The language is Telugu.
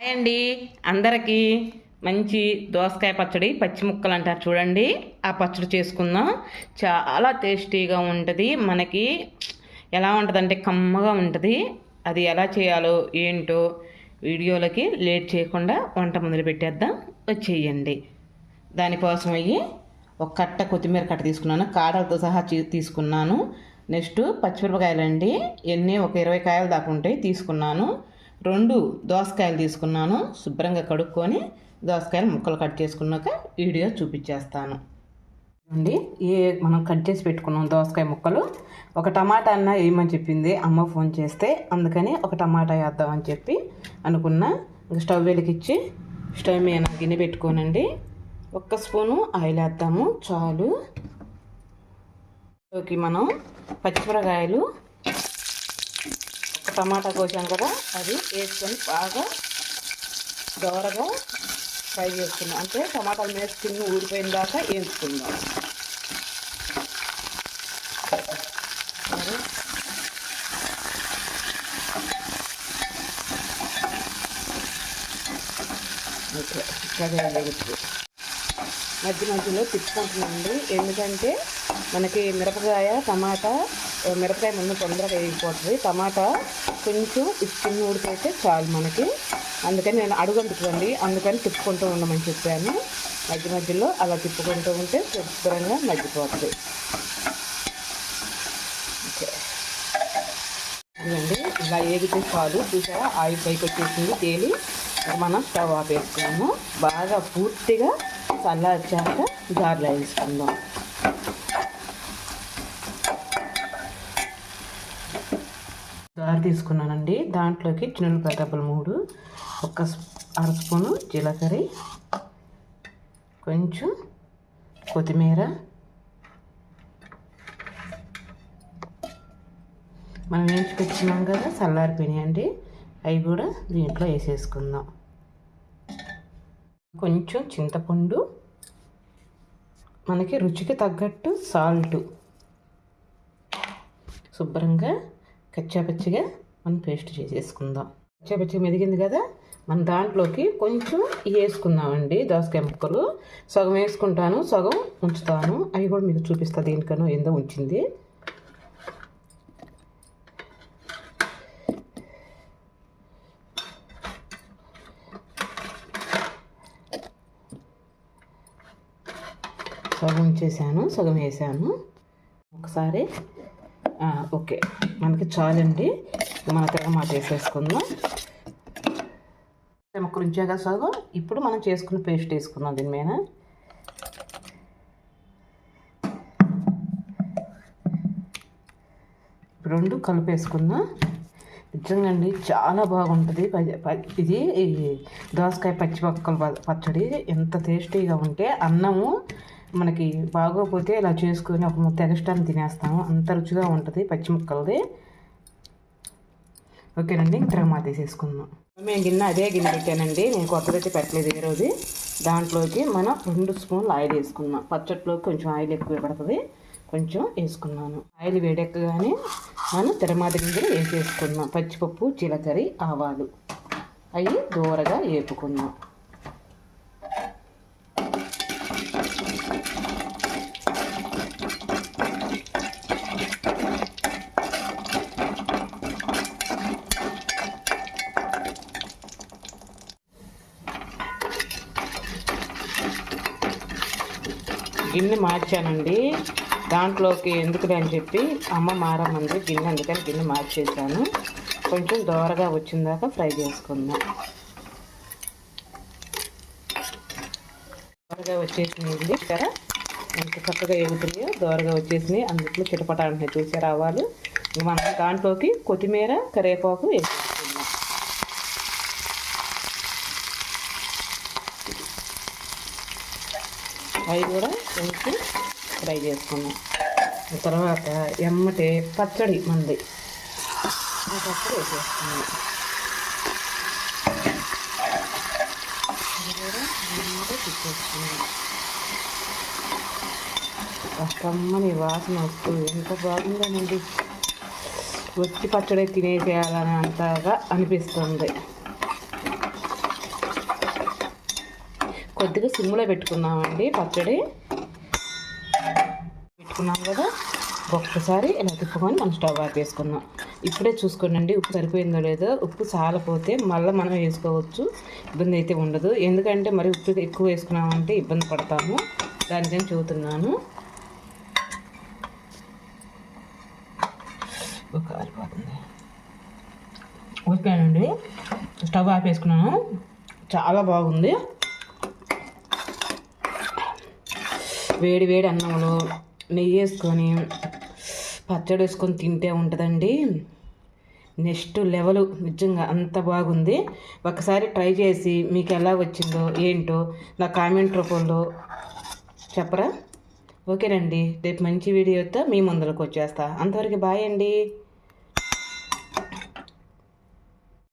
హాయ్ అండి. అందరికీ మంచి దోసకాయ పచ్చడి, పచ్చి ముక్కలు అంటారు చూడండి. ఆ పచ్చడి చేసుకుందాం. చాలా టేస్టీగా ఉంటుంది. మనకి ఎలా ఉంటుందంటే కమ్మగా ఉంటుంది. అది ఎలా చేయాలో ఏంటో వీడియోలకి లేట్ చేయకుండా వంట మొదలు పెట్టేద్దాం. వచ్చేయండి. దానికోసం ఒక కట్ట కొత్తిమీర కట్ట తీసుకున్నాను, కాడలతో సహా తీసుకున్నాను. నెక్స్ట్ పచ్చిమిరపకాయలండి, ఎన్ని ఒక 20 కాయలు దాకా ఉంటాయి తీసుకున్నాను. 2 దోసకాయలు తీసుకున్నాను. శుభ్రంగా కడుక్కొని దోసకాయలు ముక్కలు కట్ చేసుకున్నాక వీడియో చూపించేస్తాను అండి. మనం కట్ చేసి పెట్టుకున్నాం దోసకాయ ముక్కలు. ఒక టమాటా అన్న వేయమని చెప్పింది అమ్మ ఫోన్ చేస్తే, అందుకని ఒక టమాటా వేద్దామని చెప్పి అనుకున్నా. స్టవ్ వెలిగించి స్టవ్ మీద గిన్నె పెట్టుకోనండి. 1 స్పూను ఆయిల్ వేద్దాము చాలు. మనం పచ్చిమిరకాయలు, టమాటా కోసాం కదా, అది వేసుకొని బాగా దోరగా ఫ్రై చేసుకుందాం. అంటే టమాటాలు మీద స్కిన్ ఊడిపోయిన దాకా వేసుకుందాం. ఓకే, మధ్య మధ్యలో తిప్పుకుంటున్నాండి. ఎందుకంటే మనకి మిరపకాయ ముందు తొందరగా వేగిపోతుంది. టమాటా కొంచెం స్కిన్ ఊడిపోతే చాలు మనకి. అందుకని నేను అడుగంటుకోండి, అందుకని తిప్పుకుంటూ ఉండమని చెప్పాను. మధ్య మధ్యలో అలా తిప్పుకుంటూ ఉంటే శుభ్రంగా మగ్గిపోతుంది. ఓకే, ఇదండి ఇలా ఏగితే చాలు. చూసారా, ఆయిల్ పైకి వచ్చేసింది తేలి. మనం స్టవ్ ఆపేసుకున్నాము. బాగా పూర్తిగా చల్లార్చాక జార్లో వేసుకుందాం. జార్ తీసుకున్నానండి. దాంట్లోకి చిన్నపాయ డబ్బలు 3, 1 స్పూను జీలకర్ర, కొంచెం కొత్తిమీర, మనం వేయించుకొచ్చినాం కదా చల్లారిపోయినాయండి, అవి కూడా దీంట్లో వేసేసుకుందాం. కొంచెం చింతపండు, మనకి రుచికి తగ్గట్టు సాల్ట్, శుభ్రంగా కచ్చాపచ్చిగా మనం పేస్ట్ చేసేసుకుందాం. కచ్చాపచ్చిగా మెదిగింది కదా, మన దాంట్లోకి కొంచెం వేసుకుందామండి. దోసకాయ ముక్కలు సగం వేసుకుంటాను, సగం ఉంచుతాను. అవి కూడా మీకు చూపిస్తా దేనికనో ఏందో ఉంచింది. సగం ఉంచేసాను, సగం వేసాను. ఒకసారి ఓకే, మనకి చాలండి. మన టమాట వేసేసుకుందాం. ముక్కలు ఉంచాక సగం. ఇప్పుడు మనం చేసుకున్న పేస్ట్ వేసుకుందాం దీని మీద. ఇప్పుడు 2 కలిపేసుకుందాం. నిజంగా అండి చాలా బాగుంటుంది ఇది దోసకాయ పచ్చిమిరపకాయల పచ్చడి. ఎంత టేస్టీగా ఉంటే అన్నము మనకి బాగోపోతే ఇలా చేసుకొని ఒక ముద్ద ఎగస్ట్రాని తినేస్తాము. అంత రుచిగా ఉంటుంది పచ్చిమిరపకాయలది. ఓకేనండి, టమాటా తీసేసుకుందాం. మేము అదే గిన్నె పెట్టానండి, నేను కొత్తదైతే పెట్టలేదు ఈ రోజు. దాంట్లోకి మనం 2 స్పూన్లు ఆయిల్ వేసుకున్నాం. పచ్చట్లోకి కొంచెం ఆయిల్ ఎక్కువ పడుతుంది, కొంచెం వేసుకున్నాను. ఆయిల్ వేడెక్కగానే మనం టమాటా గింజలు వేసేసుకున్నాం. పచ్చిపప్పు, జీలకర్ర, ఆవాలు అవి దూరగా వేపుకున్నాం. గిన్నె మార్చానండి. దాంట్లోకి ఎందుకులే అని చెప్పి అమ్మ మారమంది గిన్నె, అందుకని గిన్నె మార్చేసాను. కొంచెం దోరగా వచ్చిందాక ఫ్రై చేసుకుందాం. దోరగా వచ్చేసినాయి కదా, ఎంత చక్కగా ఎగుతున్నాయో. దోరగా వచ్చేసినాయి, అందులో చిటపట అంటున్నాయి. చూసారు ఆవాలు. మనం దాంట్లోకి కొత్తిమీర, కరివేపాకు వేసుకుందాం. అవి కూడా కొంచెం ఫ్రై చేసుకున్నాం. తర్వాత ఎమ్మటే పచ్చడి మంది పచ్చడి వేసేసుకున్నాం. అది కూడా ఎమ్మటే తిప్పేసుకున్నాం. కమ్మని వాసన వస్తూ ఎంత బాగుందోనండి. ఒట్టి పచ్చడి తినేసేయాలని అంతగా అనిపిస్తుంది. కొద్దిగా సిమ్లో పెట్టుకున్నామండి పచ్చడి. పెట్టుకున్నాం కదా, ఒక్కసారి ఇలా తిప్పుకొని మనం స్టవ్ ఆపేసుకుందాం. ఇప్పుడే చూసుకోండి ఉప్పు సరిపోయిందో లేదో. ఉప్పు చాలపోతే మళ్ళీ మనం వేసుకోవచ్చు, ఇబ్బంది అయితే ఉండదు. ఎందుకంటే మరి ఉప్పు ఎక్కువ వేసుకున్నామంటే ఇబ్బంది పడతాము, దానికని చెబుతున్నాను. కాలిపోతుంది. ఓకేనండి, స్టవ్ ఆపేసుకున్నాను. చాలా బాగుంది. వేడి వేడి అన్నంలో నెయ్యి వేసుకొని పచ్చడి వేసుకొని తింటే ఉంటుందండి నెక్స్ట్ లెవెల్. నిజంగా అంత బాగుంది. ఒకసారి ట్రై చేసి మీకు ఎలా వచ్చిందో ఏంటో నా కామెంట్ రూపంలో చెప్పరా? ఓకేనండి, రేపు మంచి వీడియోతో మీ ముందరకు వచ్చేస్తా. అంతవరకు బాయ్ అండి.